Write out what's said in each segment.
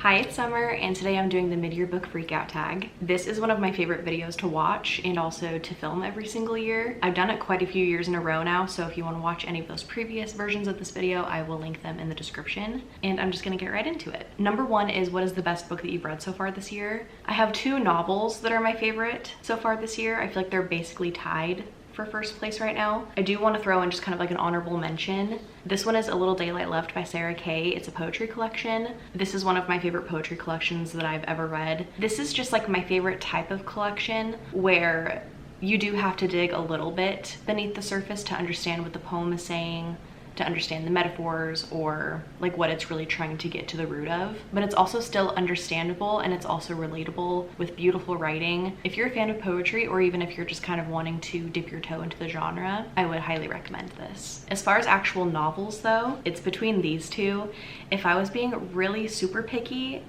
Hi, it's Summer, and today I'm doing the mid-year book freakout tag. This is one of my favorite videos to watch and also to film every single year. I've done it quite a few years in a row now, so if you want to watch any of those previous versions of this video, I will link them in the description. And I'm just gonna get right into it. Number one is, what is the best book that you've read so far this year? I have two novels that are my favorite so far this year. I feel like they're basically tied for first place right now. I do want to throw in just kind of like an honorable mention. This one is A Little Daylight Left by Sarah Kay. It's a poetry collection. This is one of my favorite poetry collections that I've ever read. This is just like my favorite type of collection where you do have to dig a little bit beneath the surface to understand what the poem is saying, to understand the metaphors or like what it's really trying to get to the root of. But it's also still understandable and it's also relatable with beautiful writing. If you're a fan of poetry, or even if you're just kind of wanting to dip your toe into the genre, I would highly recommend this. As far as actual novels though, it's between these two. If I was being really super picky,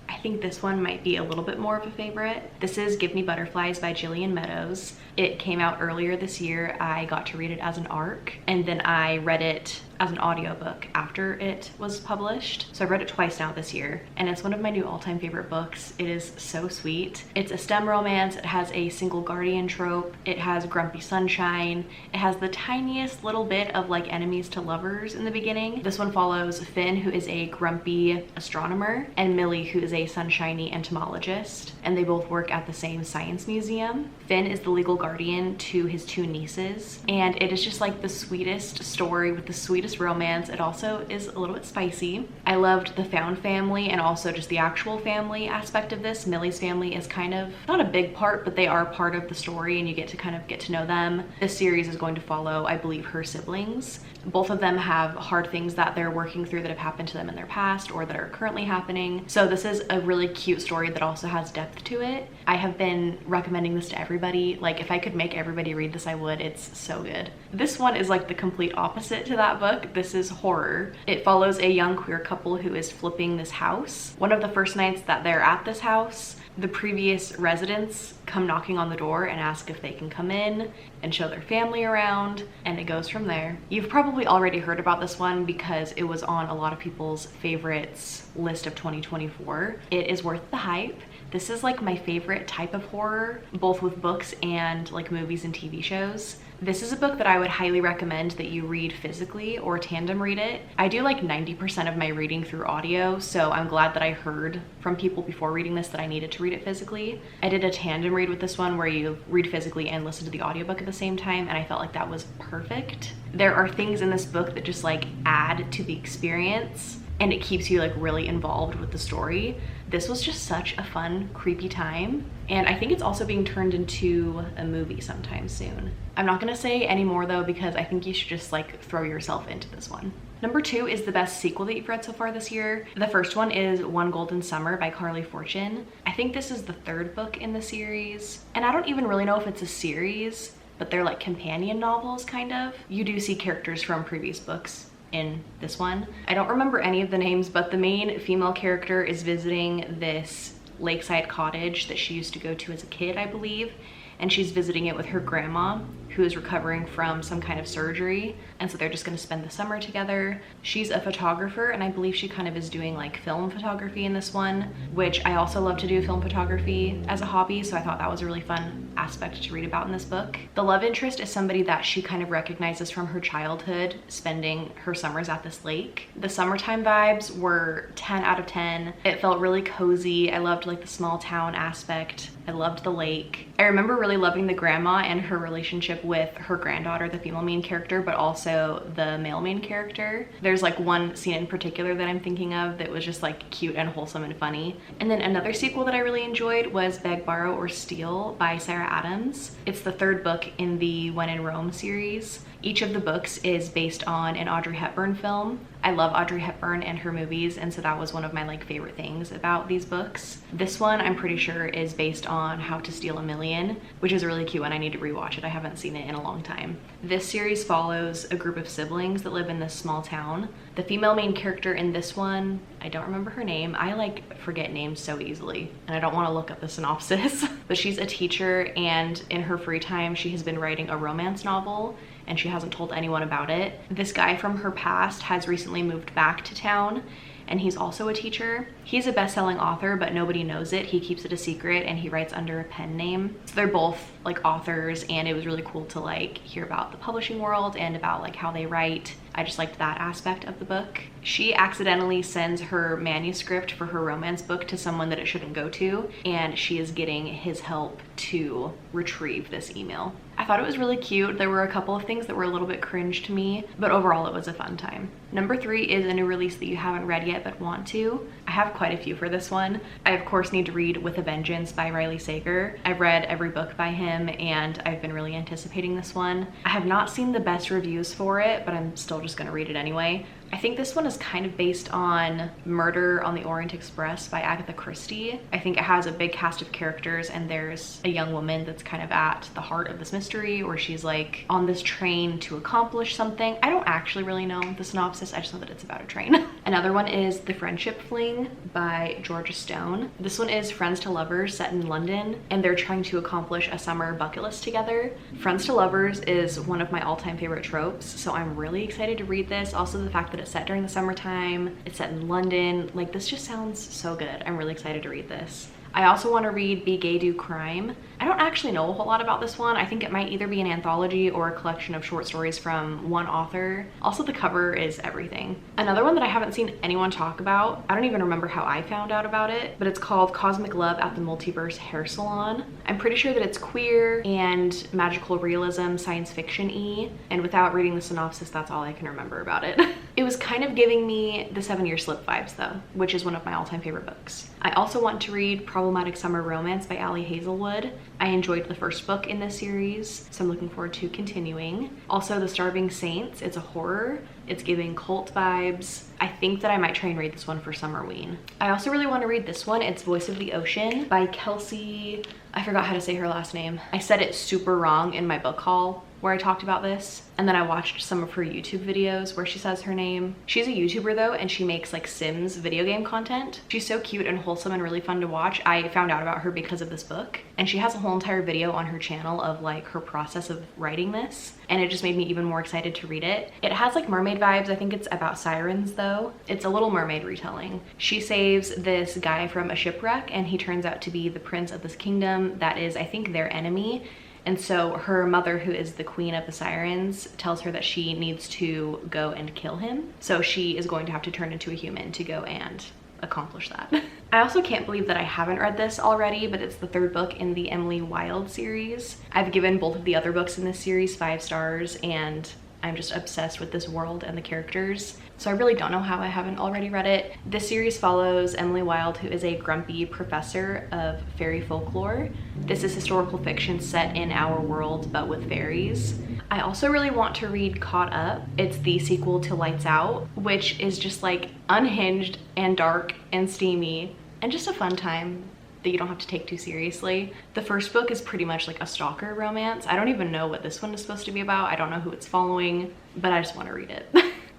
I think this one might be a little bit more of a favorite. This is Give Me Butterflies by Jillian Meadows. It came out earlier this year. I got to read it as an ARC, and then I read it as an audiobook after it was published. So I read it twice now this year, and it's one of my new all-time favorite books. It is so sweet. It's a STEM romance. It has a single guardian trope. It has grumpy sunshine. It has the tiniest little bit of like enemies to lovers in the beginning. This one follows Finn, who is a grumpy astronomer, and Millie, who is a sunshiny entomologist, and they both work at the same science museum. Finn is the legal guardian to his two nieces, and it is just like the sweetest story with the sweetest romance. It also is a little bit spicy. I loved the found family and also just the actual family aspect of this. Millie's family is kind of not a big part, but they are part of the story, and you get to kind of get to know them. This series is going to follow, I believe, her siblings. Both of them have hard things that they're working through that have happened to them in their past or that are currently happening. So this is a really cute story that also has depth to it. I have been recommending this to everybody. Like, if I could make everybody read this, I would. It's so good. This one is like the complete opposite to that book. This is horror. It follows a young queer couple who is flipping this house. One of the first nights that they're at this house, the previous residents come knocking on the door and ask if they can come in and show their family around, and it goes from there. You've probably already heard about this one because it was on a lot of people's favorites list of 2024. It is worth the hype. This is like my favorite type of horror, both with books and like movies and TV shows. This is a book that I would highly recommend that you read physically or tandem read it. I do like 90% of my reading through audio, so I'm glad that I heard from people before reading this that I needed to read it physically. I did a tandem read with this one where you read physically and listen to the audiobook at the same time, and I felt like that was perfect. There are things in this book that just like add to the experience, and it keeps you like really involved with the story. This was just such a fun, creepy time. And I think it's also being turned into a movie sometime soon. I'm not gonna say any more though, because I think you should just like throw yourself into this one. Number two is the best sequel that you've read so far this year. The first one is One Golden Summer by Carly Fortune. I think this is the third book in the series, and I don't even really know if it's a series, but they're like companion novels kind of. You do see characters from previous books in this one. I don't remember any of the names, but the main female character is visiting this lakeside cottage that she used to go to as a kid, I believe, and she's visiting it with her grandma, who is recovering from some kind of surgery, and so they're just gonna spend the summer together. She's a photographer, and I believe she kind of is doing like film photography in this one, which I also love to do film photography as a hobby, so I thought that was a really fun aspect to read about in this book. The love interest is somebody that she kind of recognizes from her childhood, spending her summers at this lake. The summertime vibes were 10 out of 10. It felt really cozy. I loved like the small town aspect. I loved the lake. I remember really loving the grandma and her relationship with her granddaughter, the female main character, but also the male main character. There's like one scene in particular that I'm thinking of that was just like cute and wholesome and funny. And then another sequel that I really enjoyed was Beg, Borrow, or Steal by Sarah Adams. It's the third book in the When in Rome series. Each of the books is based on an Audrey Hepburn film. I love Audrey Hepburn and her movies, and so that was one of my like favorite things about these books. This one I'm pretty sure is based on How to Steal a Million, which is really cute and I need to rewatch it. I haven't seen it in a long time. This series follows a group of siblings that live in this small town. The female main character in this one, I don't remember her name. I like forget names so easily, and I don't want to look up the synopsis, but she's a teacher, and in her free time she has been writing a romance novel, and she hasn't told anyone about it. This guy from her past has recently moved back to town, and he's also a teacher. He's a best-selling author, but nobody knows it. He keeps it a secret and he writes under a pen name. So they're both like authors, and it was really cool to like hear about the publishing world and about like how they write. I just liked that aspect of the book. She accidentally sends her manuscript for her romance book to someone that it shouldn't go to, and she is getting his help to retrieve this email. I thought it was really cute. There were a couple of things that were a little bit cringe to me, but overall it was a fun time. Number 3 is a new release that you haven't read yet but want to. I have quite a few for this one. I of course need to read With a Vengeance by Riley Sager. I've read every book by him and I've been really anticipating this one. I have not seen the best reviews for it, but I'm still just gonna read it anyway. I think this one is kind of based on Murder on the Orient Express by Agatha Christie. I think it has a big cast of characters, and there's a young woman that's kind of at the heart of this mystery, or she's like on this train to accomplish something. I don't actually really know the synopsis, I just know that it's about a train. Another one is The Friendship Fling by Georgia Stone. This one is friends to lovers set in London, and they're trying to accomplish a summer bucket list together. Friends to lovers is one of my all-time favorite tropes, so I'm really excited to read this. Also the fact that it's set during the summertime, it's set in London, like this just sounds so good. I'm really excited to read this. I also want to read Be Gay Do Crime. I don't actually know a whole lot about this one. I think it might either be an anthology or a collection of short stories from one author. Also, the cover is everything. Another one that I haven't seen anyone talk about, I don't even remember how I found out about it, but it's called Cosmic Love at the Multiverse Hair Salon. I'm pretty sure that it's queer and magical realism, science fiction-y, and without reading the synopsis, that's all I can remember about it. It was kind of giving me the 7 Year Slip vibes though, which is one of my all-time favorite books. I also want to read Problematic Summer Romance by Ali Hazelwood. I enjoyed the first book in this series, so I'm looking forward to continuing. Also, The Starving Saints, it's a horror. It's giving cult vibes. I think that I might try and read this one for Summerween. I also really want to read this one. It's Voice of the Ocean by Kelsey, I forgot how to say her last name. I said it super wrong in my book haul where I talked about this, and then I watched some of her YouTube videos where she says her name. She's a YouTuber though, and she makes like Sims video game content. She's so cute and wholesome and really fun to watch. I found out about her because of this book, and she has a whole entire video on her channel of like her process of writing this, and it just made me even more excited to read it. It has like mermaid vibes. I think it's about sirens though. It's a Little Mermaid retelling. She saves this guy from a shipwreck, and he turns out to be the prince of this kingdom that is, I think, their enemy. And so her mother, who is the queen of the sirens, tells her that she needs to go and kill him. So she is going to have to turn into a human to go and accomplish that. I also can't believe that I haven't read this already, but it's the 3rd book in the Emily Wilde series. I've given both of the other books in this series 5 stars, and I'm just obsessed with this world and the characters. So I really don't know how I haven't already read it. This series follows Emily Wilde, who is a grumpy professor of fairy folklore. This is historical fiction set in our world, but with fairies. I also really want to read Caught Up. It's the sequel to Lights Out, which is just like unhinged and dark and steamy and just a fun time that you don't have to take too seriously. The first book is pretty much like a stalker romance. I don't even know what this one is supposed to be about. I don't know who it's following, but I just want to read it.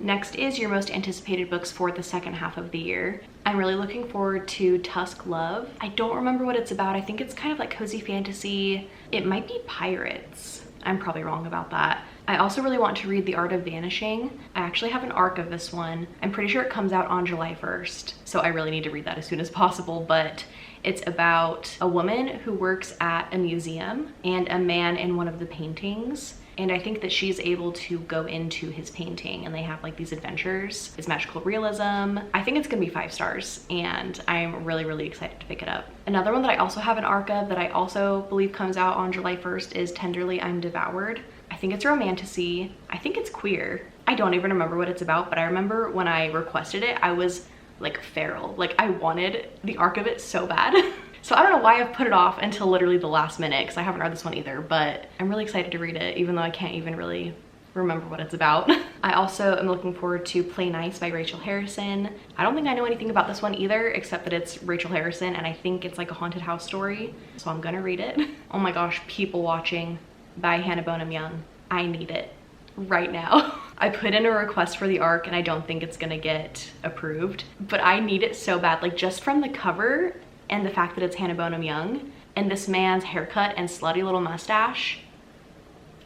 Next is your most anticipated books for the second half of the year. I'm really looking forward to Tusk Love. I don't remember what it's about. I think it's kind of like cozy fantasy. It might be pirates. I'm probably wrong about that. I also really want to read The Art of Vanishing. I actually have an ARC of this one. I'm pretty sure it comes out on July 1st, so I really need to read that as soon as possible, but it's about a woman who works at a museum and a man in one of the paintings. And I think that she's able to go into his painting, and they have like these adventures. It's magical realism. I think it's gonna be 5 stars, and I'm really, really excited to pick it up. Another one that I also have an ARC of that I also believe comes out on July 1st is Tenderly I'm Devoured. I think it's romantasy. I think it's queer. I don't even remember what it's about, but I remember when I requested it, I was like feral. Like I wanted the ARC of it so bad. So I don't know why I've put it off until literally the last minute, because I haven't read this one either, but I'm really excited to read it, even though I can't even really remember what it's about. I also am looking forward to Play Nice by Rachel Harrison. I don't think I know anything about this one either, except that it's Rachel Harrison, and I think it's like a haunted house story, so I'm gonna read it. Oh my gosh, People Watching by Hannah Bonham Young. I need it right now. I put in a request for the ARC, and I don't think it's gonna get approved, but I need it so bad. Like just from the cover and the fact that it's Hannah Bonham Young and this man's haircut and slutty little mustache,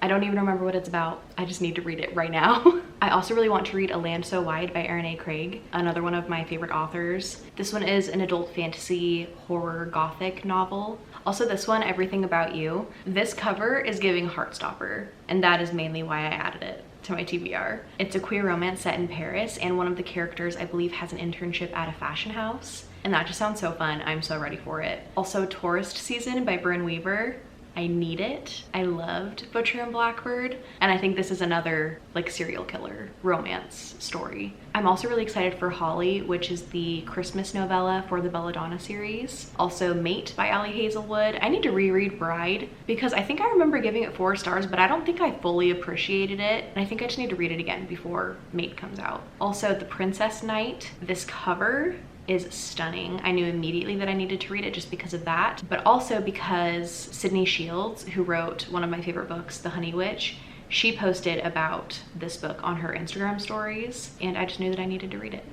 I don't even remember what it's about. I just need to read it right now. I also really want to read A Land So Wide by Erin A. Craig, another one of my favorite authors. This one is an adult fantasy horror gothic novel. Also this one, Everything About You. This cover is giving Heartstopper, and that is mainly why I added it to my TBR. It's a queer romance set in Paris, and one of the characters I believe has an internship at a fashion house, and that just sounds so fun. I'm so ready for it. Also Tourist Season by Bryn Weaver. I need it. I loved Butcher and Blackbird, and I think this is another like serial killer romance story. I'm also really excited for Holly, which is the Christmas novella for the Belladonna series. Also Mate by Ali Hazelwood. I need to reread Bride because I think I remember giving it 4 stars, but I don't think I fully appreciated it, and I think I just need to read it again before Mate comes out. Also The Princess Knight. This cover is stunning. I knew immediately that I needed to read it just because of that, but also because Sydney Shields, who wrote one of my favorite books, The Honey Witch, she posted about this book on her Instagram stories, and I just knew that I needed to read it.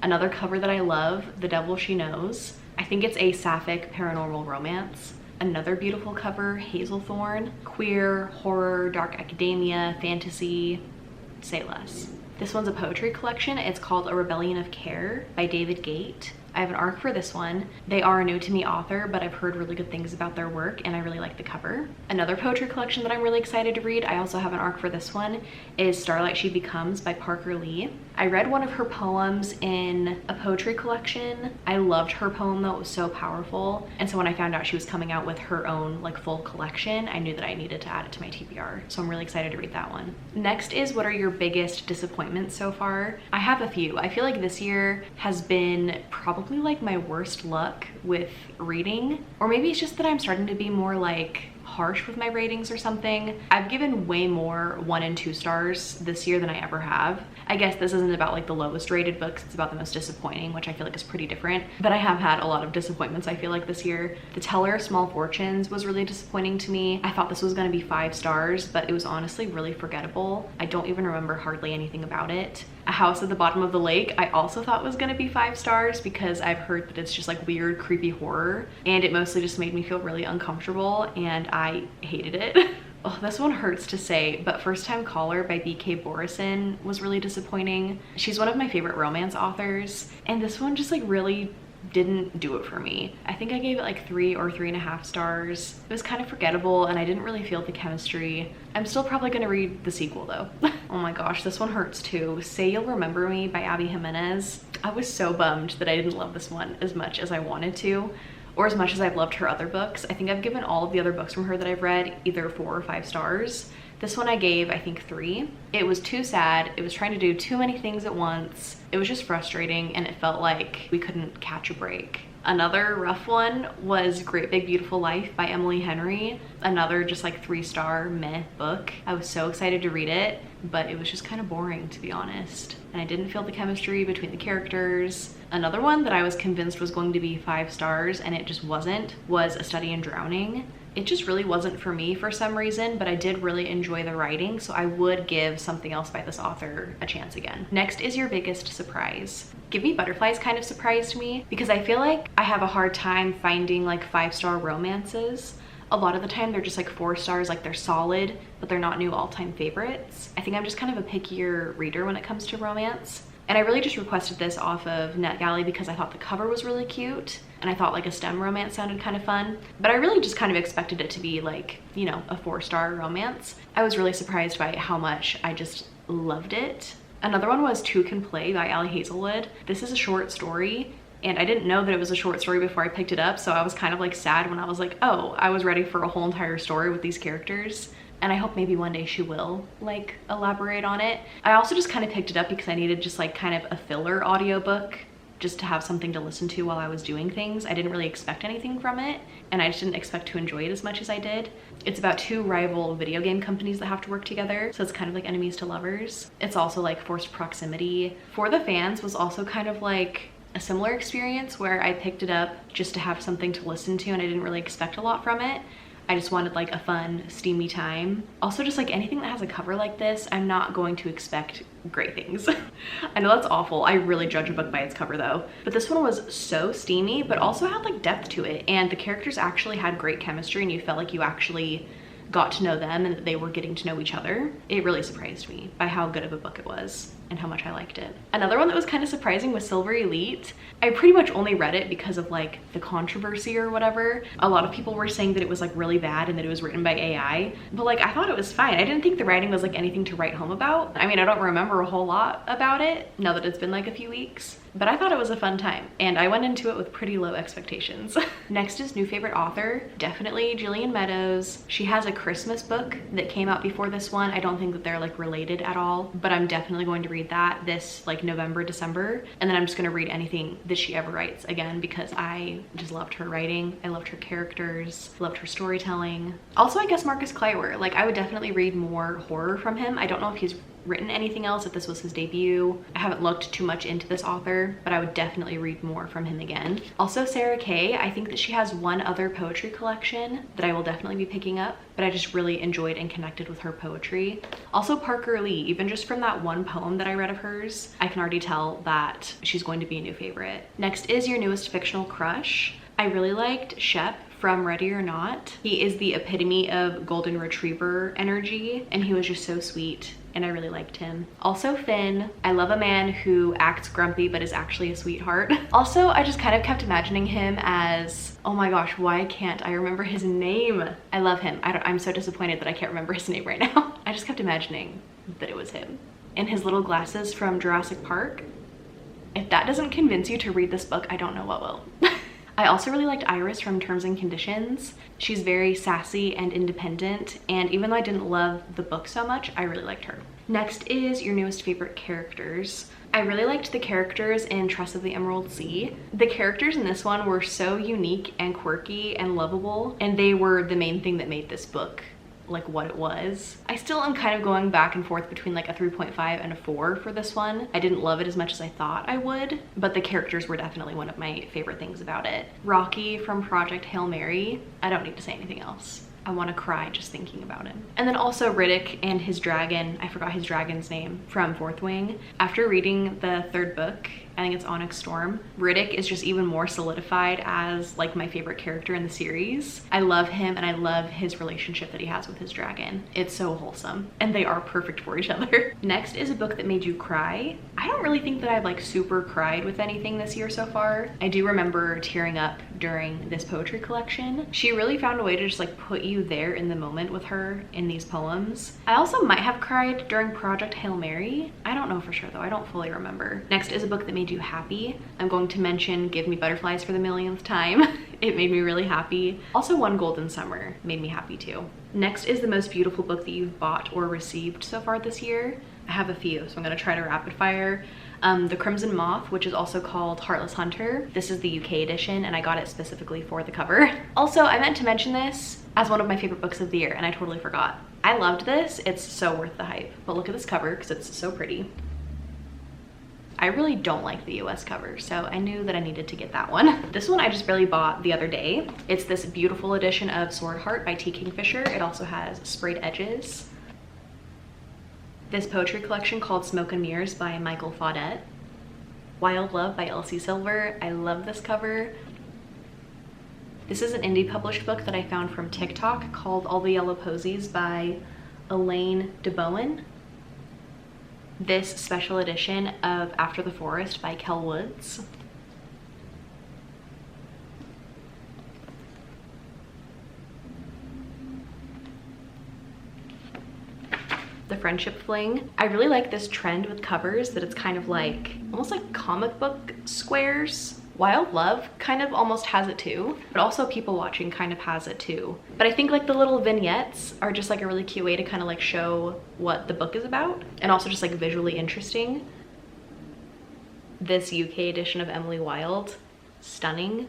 Another cover that I love, The Devil She Knows. I think it's a sapphic paranormal romance. Another beautiful cover, Hazelthorn. Queer, horror, dark academia, fantasy, say less. This one's a poetry collection. It's called A Rebellion of Care by David Gate. I have an ARC for this one. They are a new to me author, but I've heard really good things about their work and I really like the cover. Another poetry collection that I'm really excited to read, I also have an ARC for this one, is Starlight She Becomes by Parker Lee. I read one of her poems in a poetry collection. I loved her poem though, it was so powerful. And so when I found out she was coming out with her own like full collection, I knew that I needed to add it to my TBR. So I'm really excited to read that one. Next is, what are your biggest disappointments so far? I have a few. I feel like this year has been probably like my worst luck with reading, or maybe it's just that I'm starting to be more like harsh with my ratings or something. I've given way more 1 and 2 stars this year than I ever have. I guess this isn't about like the lowest rated books, it's about the most disappointing, which I feel like is pretty different. But I have had a lot of disappointments, I feel like, this year. The Teller of Small Fortunes was really disappointing to me. I thought this was gonna be 5 stars, but it was honestly really forgettable. I don't even remember hardly anything about it. A House at the Bottom of the Lake, I also thought was gonna be 5 stars because I've heard that it's just like weird, creepy horror, and it mostly just made me feel really uncomfortable, and I hated it. Oh, this one hurts to say, but First Time Caller by B.K. Borison was really disappointing. She's one of my favorite romance authors, and this one just like really didn't do it for me. I think I gave it like 3 or 3.5 stars. It was kind of forgettable and I didn't really feel the chemistry. I'm still probably gonna read the sequel though. Oh my gosh, this one hurts too. Say You'll Remember Me by Abby Jimenez. I was so bummed that I didn't love this one as much as I wanted to, or as much as I've loved her other books. I think I've given all of the other books from her that I've read either 4 or 5 stars. This one I gave, I think, 3. It was too sad. It was trying to do too many things at once. It was just frustrating and it felt like we couldn't catch a break. Another rough one was Great Big Beautiful Life by Emily Henry. Another just like 3-star meh book. I was so excited to read it, but it was just kind of boring, to be honest. And I didn't feel the chemistry between the characters. Another one that I was convinced was going to be 5 stars and it just wasn't was A Study in Drowning. It just really wasn't for me for some reason, but I did really enjoy the writing, so I would give something else by this author a chance again. Next is your biggest surprise. Give Me Butterflies kind of surprised me because I feel like I have a hard time finding like 5-star romances. A lot of the time they're just like 4 stars, like they're solid, but they're not new all-time favorites. I think I'm just kind of a pickier reader when it comes to romance. And I really just requested this off of NetGalley because I thought the cover was really cute and I thought like a STEM romance sounded kind of fun. But I really just kind of expected it to be like, you know, a 4-star romance. I was really surprised by how much I just loved it. Another one was Two Can Play by Ali Hazelwood. This is a short story and I didn't know that it was a short story before I picked it up, so I was kind of like sad when I was like, oh, I was ready for a whole entire story with these characters. And I hope maybe one day she will like elaborate on it. I also just kind of picked it up because I needed just like kind of a filler audiobook just to have something to listen to while I was doing things. I didn't really expect anything from it and I just didn't expect to enjoy it as much as I did. It's about 2 rival video game companies that have to work together, so it's kind of like enemies to lovers. It's also like forced proximity. For the Fans was also kind of like a similar experience where I picked it up just to have something to listen to and I didn't really expect a lot from it. I just wanted like a fun, steamy time. Also, just like anything that has a cover like this, I'm not going to expect great things. I know that's awful. I really judge a book by its cover though. But this one was so steamy, but also had like depth to it. And the characters actually had great chemistry and you felt like you actually got to know them and that they were getting to know each other. It really surprised me by how good of a book it was and how much I liked it. Another one that was kind of surprising was Silver Elite. I pretty much only read it because of like the controversy or whatever. A lot of people were saying that it was like really bad and that it was written by AI, but like I thought it was fine. I didn't think the writing was like anything to write home about. I mean, I don't remember a whole lot about it now that it's been like a few weeks, but I thought it was a fun time and I went into it with pretty low expectations. Next is new favorite author, definitely Jillian Meadows. She has a Christmas book that came out before this one. I don't think that they're like related at all, but I'm definitely going to read that this like November, December, and then I'm just gonna read anything that she ever writes again because I just loved her writing. I loved her characters, loved her storytelling. Also, I guess Marcus Kleiwer, like I would definitely read more horror from him. I don't know if he's written anything else, if this was his debut. I haven't looked too much into this author, but I would definitely read more from him again. Also Sarah Kay, I think that she has one other poetry collection that I will definitely be picking up, but I just really enjoyed and connected with her poetry. Also Parker Lee, even just from that one poem that I read of hers, I can already tell that she's going to be a new favorite. Next is your newest fictional crush. I really liked Shep from Ready or Not. He is the epitome of golden retriever energy and he was just so sweet and I really liked him. Also Finn, I love a man who acts grumpy but is actually a sweetheart. Also, I just kind of kept imagining him as, oh my gosh, why can't I remember his name? I love him. I'm so disappointed that I can't remember his name right now. I just kept imagining that it was him. And his little glasses from Jurassic Park. If that doesn't convince you to read this book, I don't know what will. I also really liked Iris from Terms and Conditions. She's very sassy and independent, and even though I didn't love the book so much, I really liked her. Next is your newest favorite characters. I really liked the characters in Trust of the Emerald Sea. The characters in this one were so unique and quirky and lovable, and they were the main thing that made this book like what it was. I still am kind of going back and forth between like a 3.5 and a 4 for this one. I didn't love it as much as I thought I would, but the characters were definitely one of my favorite things about it. Rocky from Project Hail Mary. I don't need to say anything else. I want to cry just thinking about him. And then also Riddick and his dragon. I forgot his dragon's name, from Fourth Wing. After reading the third book, I think it's Onyx Storm, Riddick is just even more solidified as like my favorite character in the series. I love him and I love his relationship that he has with his dragon. It's so wholesome and they are perfect for each other. Next is a book that made you cry. I don't really think that I've like super cried with anything this year so far. I do remember tearing up during this poetry collection. She really found a way to just like put you there in the moment with her in these poems. I also might have cried during Project Hail Mary. I don't know for sure though, I don't fully remember. Next is a book that made you happy. I'm going to mention Give Me Butterflies for the millionth time. It made me really happy. Also One Golden Summer made me happy too. Next is the most beautiful book that you've bought or received so far this year. I have a few, so I'm gonna try to rapid fire. The Crimson Moth, which is also called Heartless Hunter. This is the UK edition and I got it specifically for the cover. Also, I meant to mention this as one of my favorite books of the year and I totally forgot. I loved this, it's so worth the hype. But look at this cover because it's so pretty. I really don't like the US cover, so I knew that I needed to get that one. This one I just barely bought the other day. It's this beautiful edition of Sword Heart by T. Kingfisher. It also has sprayed edges. This poetry collection called Smoke and Mirrors by Michael Faudet. Wild Love by Elsie Silver. I love this cover. This is an indie published book that I found from TikTok called All the Yellow Posies by Elaine DeBowen. This special edition of After the Forest by Kel Woods. The Friendship Fling. I really like this trend with covers that it's kind of like, almost like comic book squares. Wild Love kind of almost has it too, but also People Watching kind of has it too. But I think like the little vignettes are just like a really cute way to kind of like show what the book is about and also just like visually interesting. This UK edition of Emily Wilde, stunning.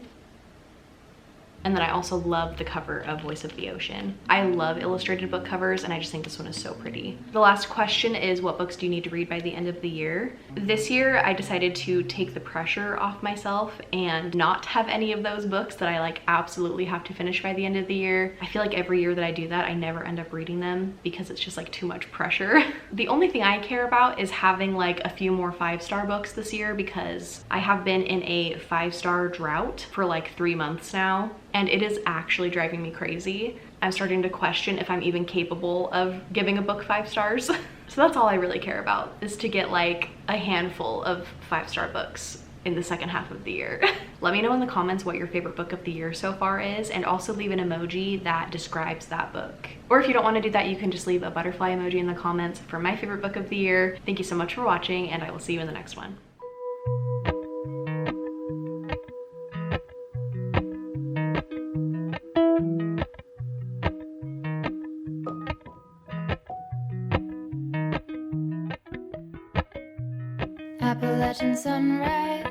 And then I also love the cover of Voice of the Ocean. I love illustrated book covers and I just think this one is so pretty. The last question is, what books do you need to read by the end of the year? This year I decided to take the pressure off myself and not have any of those books that I like absolutely have to finish by the end of the year. I feel like every year that I do that, I never end up reading them because it's just like too much pressure. The only thing I care about is having like a few more 5-star books this year because I have been in a 5-star drought for like 3 months now. And it is actually driving me crazy. I'm starting to question if I'm even capable of giving a book 5 stars. So that's all I really care about, is to get like a handful of 5-star books in the second half of the year. Let me know in the comments what your favorite book of the year so far is, and also leave an emoji that describes that book. Or if you don't want to do that, you can just leave a butterfly emoji in the comments for my favorite book of the year. Thank you so much for watching, and I will see you in the next one. Appalachian sunrise.